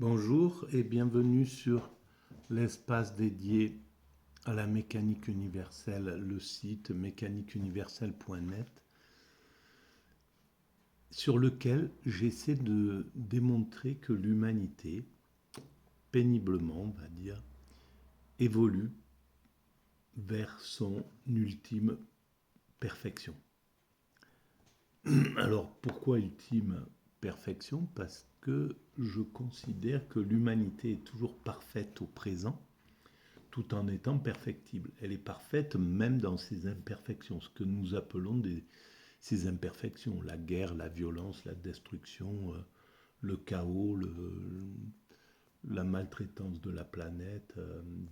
Bonjour et bienvenue sur l'espace dédié à la mécanique universelle, le site mécaniqueuniverselle.net, sur lequel j'essaie de démontrer que l'humanité, péniblement on va dire, évolue vers son ultime perfection. Alors pourquoi ultime perfection? Parce que je considère que l'humanité est toujours parfaite au présent, tout en étant perfectible. Elle est parfaite même dans ses imperfections, ce que nous appelons ses imperfections, la guerre, la violence, la destruction, le chaos, la maltraitance de la planète,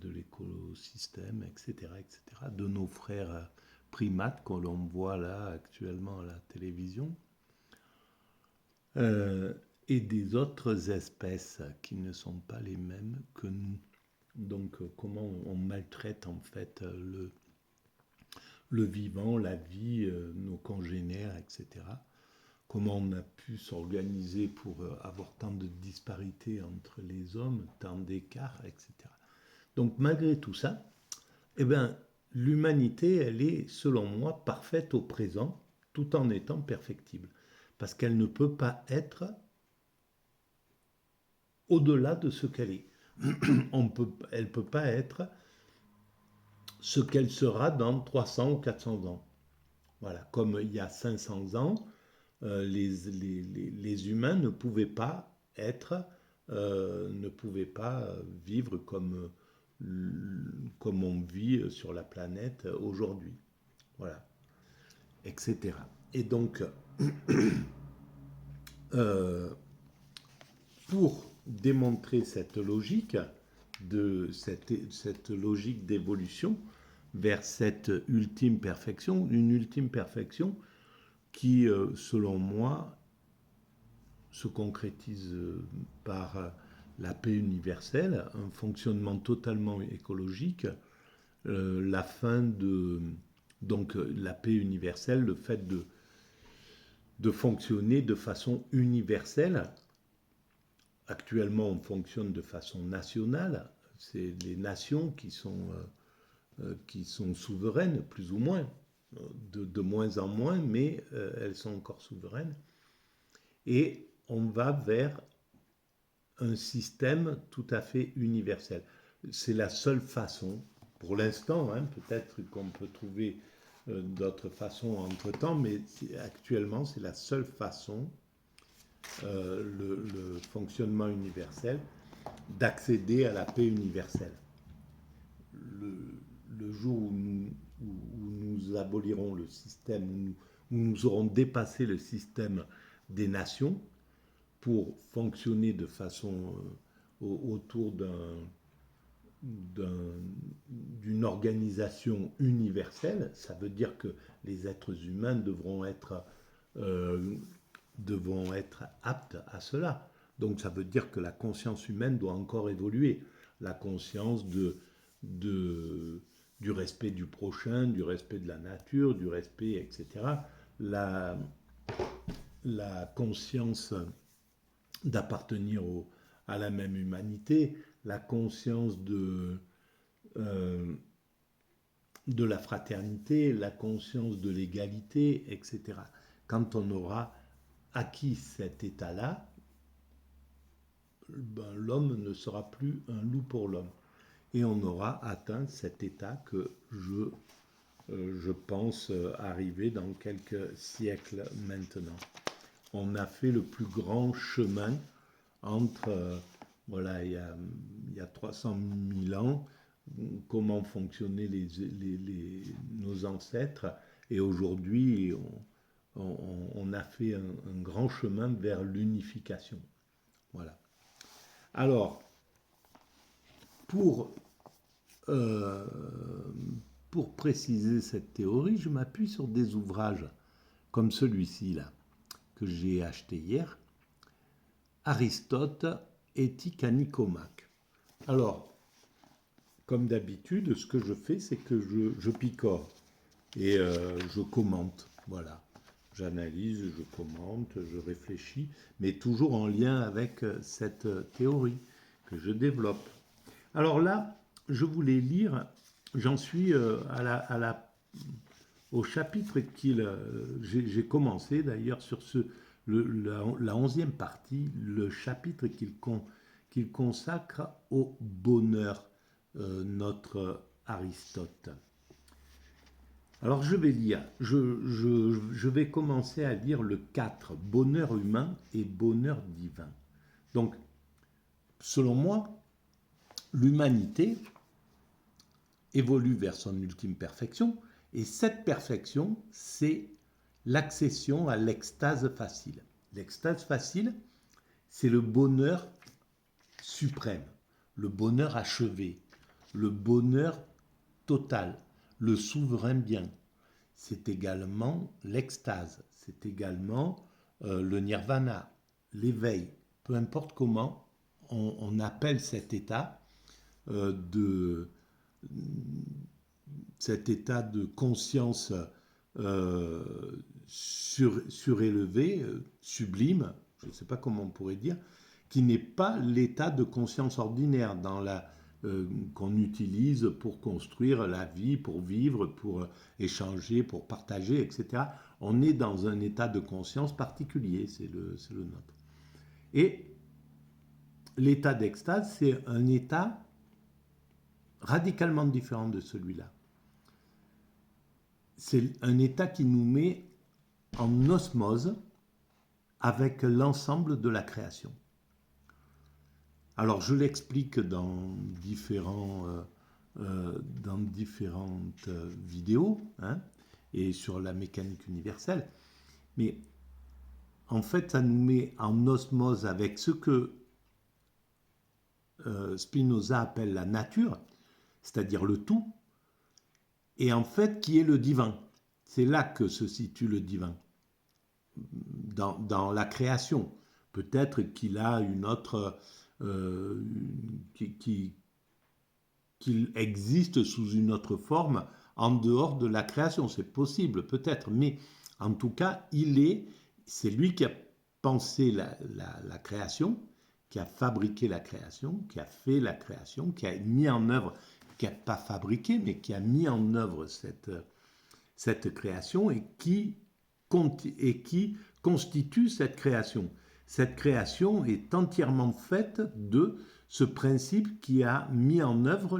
de l'écosystème, etc., etc., de nos frères primates que l'on voit là actuellement à la télévision, et des autres espèces qui ne sont pas les mêmes que nous. Donc comment on maltraite en fait le vivant, la vie, nos congénères, etc. Comment on a pu s'organiser pour avoir tant de disparités entre les hommes, tant d'écarts, etc. Donc malgré tout ça, eh ben, l'humanité, elle est, selon moi, parfaite au présent, tout en étant perfectible. Parce qu'elle ne peut pas être au-delà de ce qu'elle est. Elle ne peut pas être ce qu'elle sera dans 300 ou 400 ans. Voilà, comme il y a 500 ans, les humains ne pouvaient pas être, ne pouvaient pas vivre comme on vit sur la planète aujourd'hui. Voilà, etc. Et donc, pour démontrer cette logique, cette logique d'évolution vers cette ultime perfection, une ultime perfection qui, selon moi, se concrétise par la paix universelle, un fonctionnement totalement écologique, la fin de... Donc la paix universelle, le fait de fonctionner de façon universelle. Actuellement, on fonctionne de façon nationale. C'est les nations qui sont souveraines, plus ou moins, de moins en moins, mais elles sont encore souveraines. Et on va vers un système tout à fait universel. C'est la seule façon, pour l'instant, hein, peut-être qu'on peut trouver d'autres façons entre-temps, mais actuellement, c'est la seule façon, le fonctionnement universel, d'accéder à la paix universelle. Le jour où nous abolirons le système, où nous aurons dépassé le système des nations pour fonctionner de façon autour d'une organisation universelle, ça veut dire que les êtres humains devront être aptes à cela. Donc ça veut dire que la conscience humaine doit encore évoluer. La conscience du respect du prochain, du respect de la nature, du respect, etc. La conscience d'appartenir à la même humanité, la conscience de la fraternité, la conscience de l'égalité, etc. Quand on aura acquis cet état-là, ben, l'homme ne sera plus un loup pour l'homme. Et on aura atteint cet état que je pense arriver dans quelques siècles maintenant. On a fait le plus grand chemin entre, voilà, il y a 300 000 ans, comment fonctionnaient nos ancêtres, et aujourd'hui, on a fait un grand chemin vers l'unification. Voilà. Alors, euh, pour préciser cette théorie, je m'appuie sur des ouvrages comme celui-ci, là, que j'ai acheté hier, Aristote, Éthique à Nicomaque. Alors, comme d'habitude, ce que je fais, c'est que je picore et je commente. Voilà. J'analyse, je commente, je réfléchis, mais toujours en lien avec cette théorie que je développe. Alors là, je voulais lire, j'en suis au chapitre j'ai commencé d'ailleurs sur la 11e partie, le chapitre qu'il consacre au bonheur, notre Aristote. Alors je vais lire, je vais commencer à lire le 4, bonheur humain et bonheur divin. Donc, selon moi, l'humanité évolue vers son ultime perfection, et cette perfection, c'est l'accession à l'extase facile. L'extase facile, c'est le bonheur suprême, le bonheur achevé, le bonheur total, le souverain bien. C'est également l'extase, c'est également le nirvana, l'éveil, peu importe comment on appelle cet état de conscience surélevé, sublime, je ne sais pas comment on pourrait dire, qui n'est pas l'état de conscience ordinaire qu'on utilise pour construire la vie, pour vivre, pour échanger, pour partager, etc. On est dans un état de conscience particulier, c'est le nôtre. Et l'état d'extase, c'est un état radicalement différent de celui-là. C'est un état qui nous met en osmose avec l'ensemble de la création. Alors je l'explique dans différentes vidéos, hein, et sur la mécanique universelle, mais en fait ça nous met en osmose avec ce que Spinoza appelle la nature, c'est-à-dire le tout, et en fait qui est le divin. C'est là que se situe le divin, dans la création. Peut-être qu'il a une autre... qu'il existe sous une autre forme en dehors de la création. C'est possible, peut-être, mais en tout cas, c'est lui qui a pensé la création, qui a fabriqué la création, qui a fait la création, qui a mis en œuvre, qui n'a pas fabriqué, mais qui a mis en œuvre cette création et qui constitue cette création. Cette création est entièrement faite de ce principe qui a mis en œuvre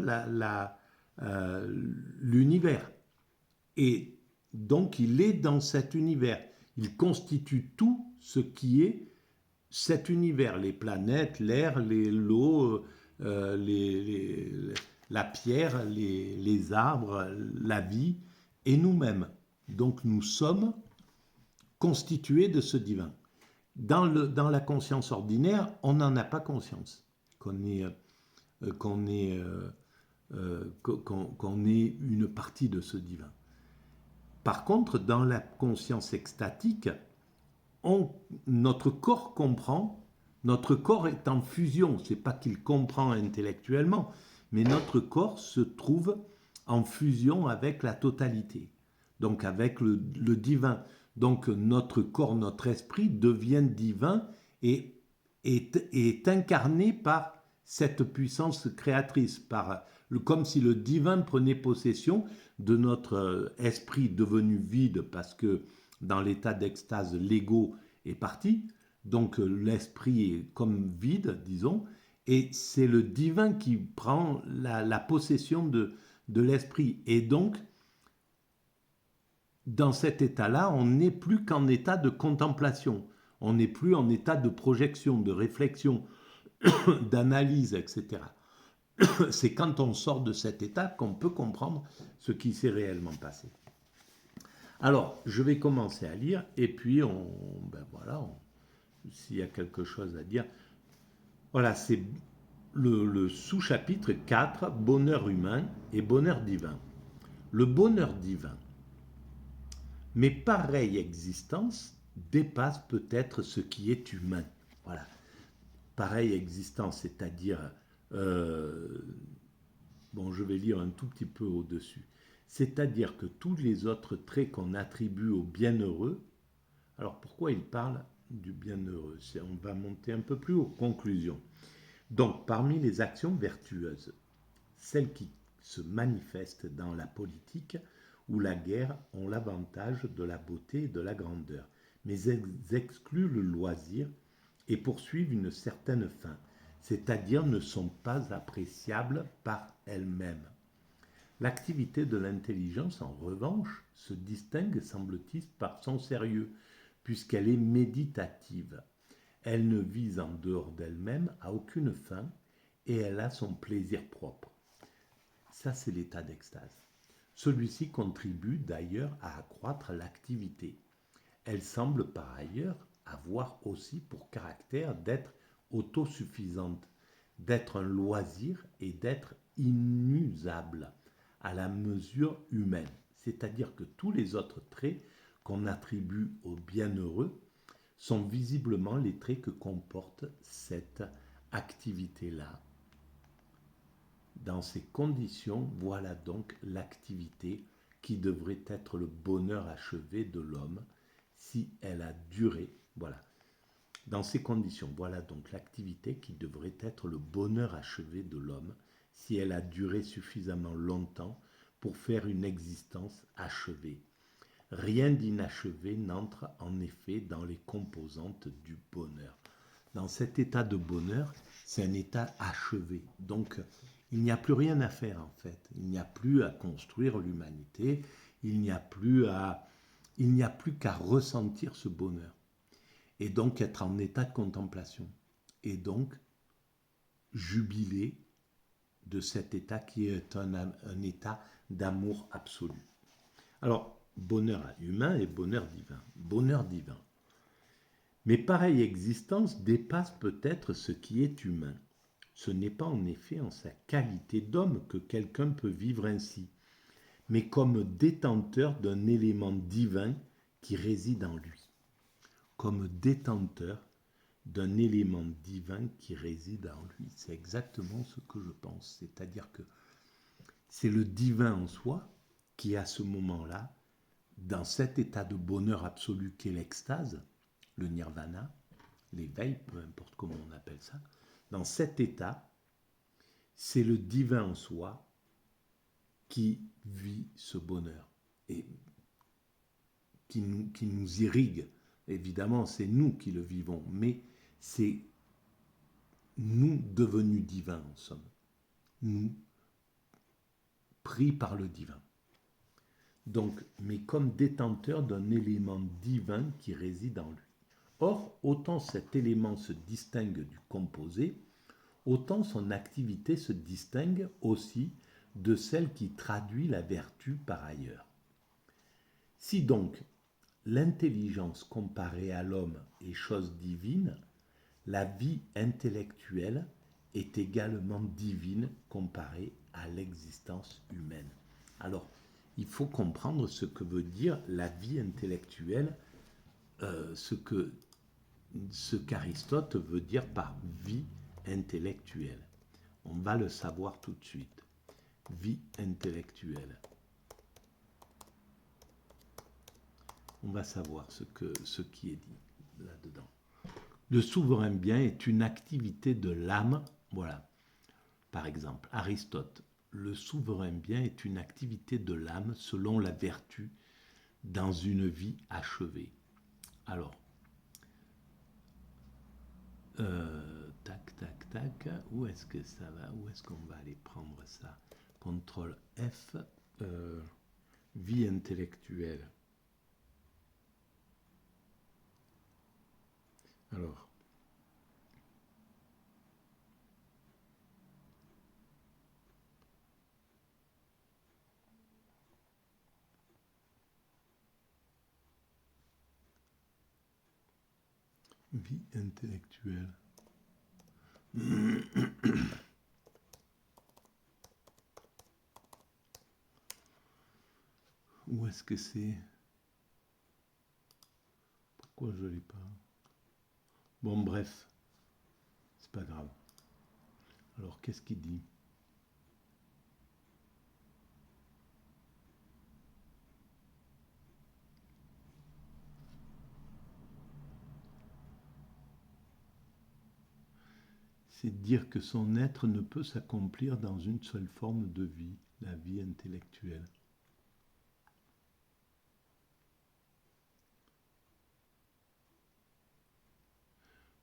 l'univers. Et donc il est dans cet univers. Il constitue tout ce qui est cet univers, les planètes, l'air, l'eau, la pierre, les arbres, la vie, et nous-mêmes. Donc nous sommes constitués de ce divin. Dans la conscience ordinaire, on n'en a pas conscience, qu'on est une partie de ce divin. Par contre, dans la conscience extatique, notre corps comprend, notre corps est en fusion, c'est pas qu'il comprend intellectuellement, mais notre corps se trouve en fusion avec la totalité, donc avec le divin. Donc notre corps, notre esprit devient divin et est incarné par cette puissance créatrice, comme si le divin prenait possession de notre esprit devenu vide, parce que dans l'état d'extase, l'ego est parti, donc l'esprit est comme vide, disons, et c'est le divin qui prend la possession de l'esprit. Et donc, dans cet état-là, on n'est plus qu'en état de contemplation, on n'est plus en état de projection, de réflexion, d'analyse, etc. C'est quand on sort de cet état qu'on peut comprendre ce qui s'est réellement passé. Alors, je vais commencer à lire, et puis s'il y a quelque chose à dire. Voilà, c'est le sous-chapitre 4, bonheur humain et bonheur divin. Le bonheur divin. Mais pareille existence dépasse peut-être ce qui est humain. Voilà. Pareille existence, c'est-à-dire... je vais lire un tout petit peu au-dessus. C'est-à-dire que tous les autres traits qu'on attribue aux bienheureux Alors pourquoi il parle du bienheureux? On va monter un peu plus haut. Conclusion. Donc, parmi les actions vertueuses, celles qui se manifestent dans la politique ou la guerre ont l'avantage de la beauté et de la grandeur, mais elles excluent le loisir et poursuivent une certaine fin, c'est-à-dire ne sont pas appréciables par elles-mêmes. L'activité de l'intelligence, en revanche, se distingue, semble-t-il, par son sérieux, puisqu'elle est méditative. Elle ne vise en dehors d'elle-même à aucune fin et elle a son plaisir propre. Ça, c'est l'état d'extase. Celui-ci contribue d'ailleurs à accroître l'activité. Elle semble par ailleurs avoir aussi pour caractère d'être autosuffisante, d'être un loisir et d'être inusable à la mesure humaine. C'est-à-dire que tous les autres traits qu'on attribue au bienheureux sont visiblement les traits que comporte cette activité-là. Dans ces conditions, voilà donc l'activité qui devrait être le bonheur achevé de l'homme si elle a duré. Voilà. Dans ces conditions, voilà donc l'activité qui devrait être le bonheur achevé de l'homme si elle a duré suffisamment longtemps pour faire une existence achevée. Rien d'inachevé n'entre en effet dans les composantes du bonheur. Dans cet état de bonheur, c'est un état achevé. Donc, il n'y a plus rien à faire en fait. Il n'y a plus à construire l'humanité. Il n'y a plus qu'à ressentir ce bonheur. Et donc être en état de contemplation. Et donc jubiler de cet état qui est un état d'amour absolu. Alors, bonheur humain et bonheur divin. Bonheur divin. Mais pareille existence dépasse peut-être ce qui est humain. Ce n'est pas en effet en sa qualité d'homme que quelqu'un peut vivre ainsi, mais comme détenteur d'un élément divin qui réside en lui. Comme détenteur d'un élément divin qui réside en lui. C'est exactement ce que je pense. C'est-à-dire que c'est le divin en soi qui, à ce moment-là, dans cet état de bonheur absolu qu'est l'extase, le nirvana, l'éveil, peu importe comment on appelle ça, dans cet état, c'est le divin en soi qui vit ce bonheur et qui nous irrigue. Évidemment, c'est nous qui le vivons, mais c'est nous devenus divins en somme. Nous, pris par le divin. Donc, mais comme détenteur d'un élément divin qui réside en lui. Or, autant cet élément se distingue du composé, autant son activité se distingue aussi de celle qui traduit la vertu par ailleurs. Si donc l'intelligence comparée à l'homme est chose divine, la vie intellectuelle est également divine comparée à l'existence humaine. Alors, il faut comprendre ce que veut dire la vie intellectuelle, ce qu'Aristote veut dire par vie intellectuelle. On va le savoir tout de suite. Vie intellectuelle. On va savoir ce qui est dit là-dedans. Le souverain bien est une activité de l'âme. Voilà. Par exemple, Aristote. Le souverain bien est une activité de l'âme selon la vertu dans une vie achevée. Alors, tac, tac, tac, où est-ce que ça va? Où est-ce qu'on va aller prendre ça? Contrôle F, vie intellectuelle. Alors, vie intellectuelle. Où est-ce que c'est? Pourquoi je ne l'ai pas? Bon, bref, c'est pas grave. Alors, qu'est-ce qu'il dit? c'est de dire que son être ne peut s'accomplir dans une seule forme de vie, la vie intellectuelle.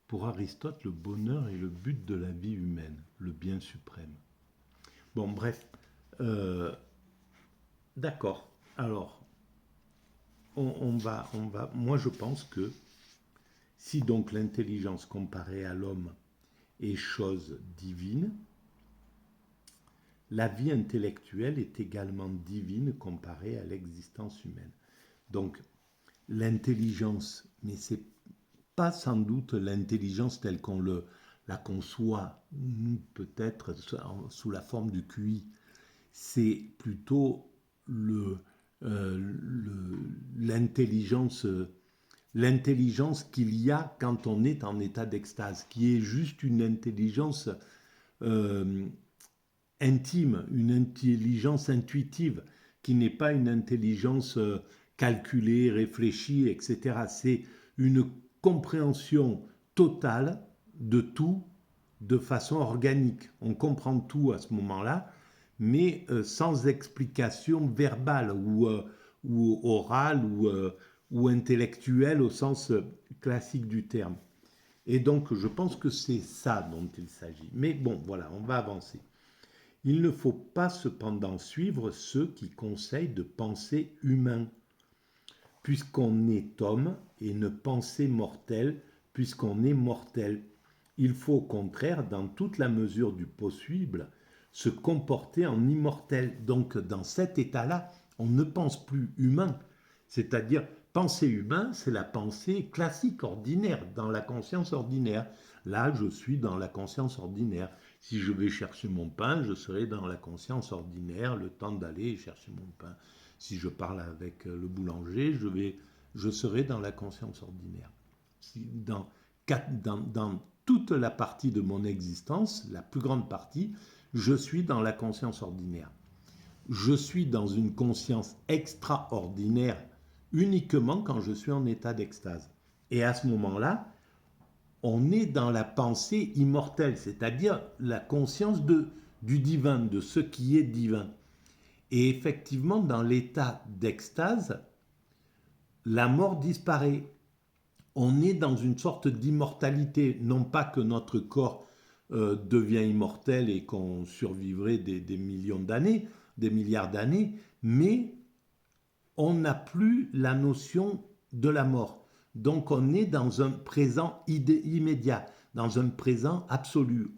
Pour Aristote, le bonheur est le but de la vie humaine, le bien suprême. Bon, bref, d'accord. Alors, moi je pense que si donc l'intelligence comparée à l'homme est chose divine, la vie intellectuelle est également divine comparée à l'existence humaine. Donc, l'intelligence, mais c'est pas sans doute l'intelligence telle qu'on la conçoit, peut-être sous la forme du QI. C'est plutôt l'intelligence qu'il y a quand on est en état d'extase, qui est juste une intelligence intime, une intelligence intuitive, qui n'est pas une intelligence calculée, réfléchie, etc. C'est une compréhension totale de tout de façon organique. On comprend tout à ce moment-là, mais sans explication verbale ou orale ou intellectuelle au sens classique du terme. Et donc, je pense que c'est ça dont il s'agit. Mais bon, voilà, on va avancer. Il ne faut pas cependant suivre ceux qui conseillent de penser humain, puisqu'on est homme, et ne penser mortel, puisqu'on est mortel. Il faut au contraire, dans toute la mesure du possible, se comporter en immortel. Donc dans cet état-là, on ne pense plus humain. C'est-à-dire, penser humain, c'est la pensée classique, ordinaire, dans la conscience ordinaire. Là, je suis dans la conscience ordinaire. Si je vais chercher mon pain, je serai dans la conscience ordinaire, le temps d'aller chercher mon pain. Si je parle avec le boulanger, je serai dans la conscience ordinaire. Dans toute la partie de mon existence, la plus grande partie, je suis dans la conscience ordinaire. Je suis dans une conscience extraordinaire uniquement quand je suis en état d'extase. Et à ce moment-là, on est dans la pensée immortelle, c'est-à-dire la conscience du divin, de ce qui est divin. Et effectivement, dans l'état d'extase, la mort disparaît. On est dans une sorte d'immortalité, non pas que notre corps devient immortel et qu'on survivrait des millions d'années, des milliards d'années, mais on n'a plus la notion de la mort. Donc on est dans un présent immédiat, dans un présent absolu.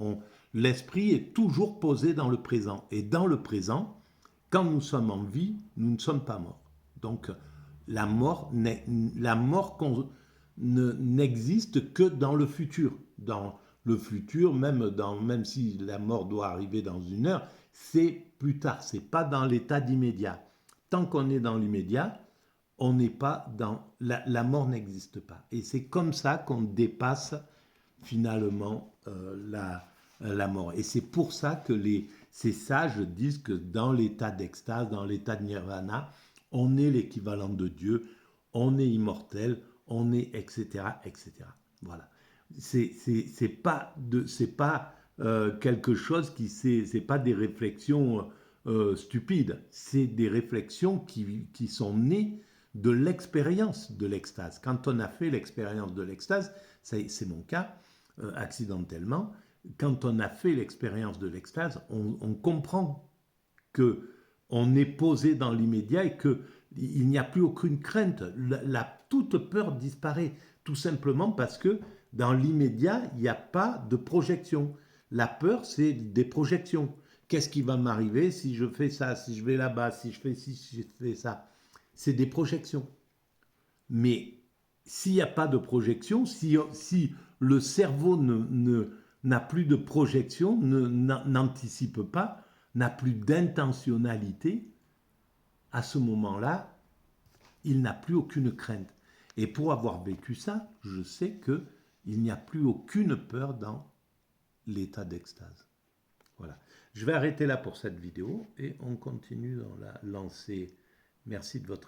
L'esprit est toujours posé dans le présent. Et dans le présent, quand nous sommes en vie, nous ne sommes pas morts. Donc la mort n'existe que dans le futur. Dans le futur, même si la mort doit arriver dans une heure, c'est plus tard, c'est pas dans l'état d'immédiat. Tant qu'on est dans l'immédiat, on n'est pas dans... La mort n'existe pas. Et c'est comme ça qu'on dépasse finalement la mort. Et c'est pour ça que ces sages disent que dans l'état d'extase, dans l'état de nirvana, on est l'équivalent de Dieu, on est immortel, on est etc. etc. Voilà. C'est pas quelque chose c'est pas des réflexions stupides, c'est des réflexions qui sont nées de l'expérience de l'extase. Quand on a fait l'expérience de l'extase, c'est mon cas, accidentellement, quand on a fait l'expérience de l'extase, on comprend que on est posé dans l'immédiat et qu'il n'y a plus aucune crainte. Toute peur disparaît, tout simplement parce que dans l'immédiat, il n'y a pas de projection. La peur, c'est des projections. Qu'est-ce qui va m'arriver si je fais ça, si je vais là-bas, si je fais ci, si je fais ça? C'est des projections. Mais s'il n'y a pas de projection, si le cerveau n'a plus de projection, n'anticipe pas, n'a plus d'intentionnalité, à ce moment-là, il n'a plus aucune crainte. Et pour avoir vécu ça, je sais qu'il n'y a plus aucune peur dans l'état d'extase. Voilà. Je vais arrêter là pour cette vidéo et on continue dans la lancée. Merci de votre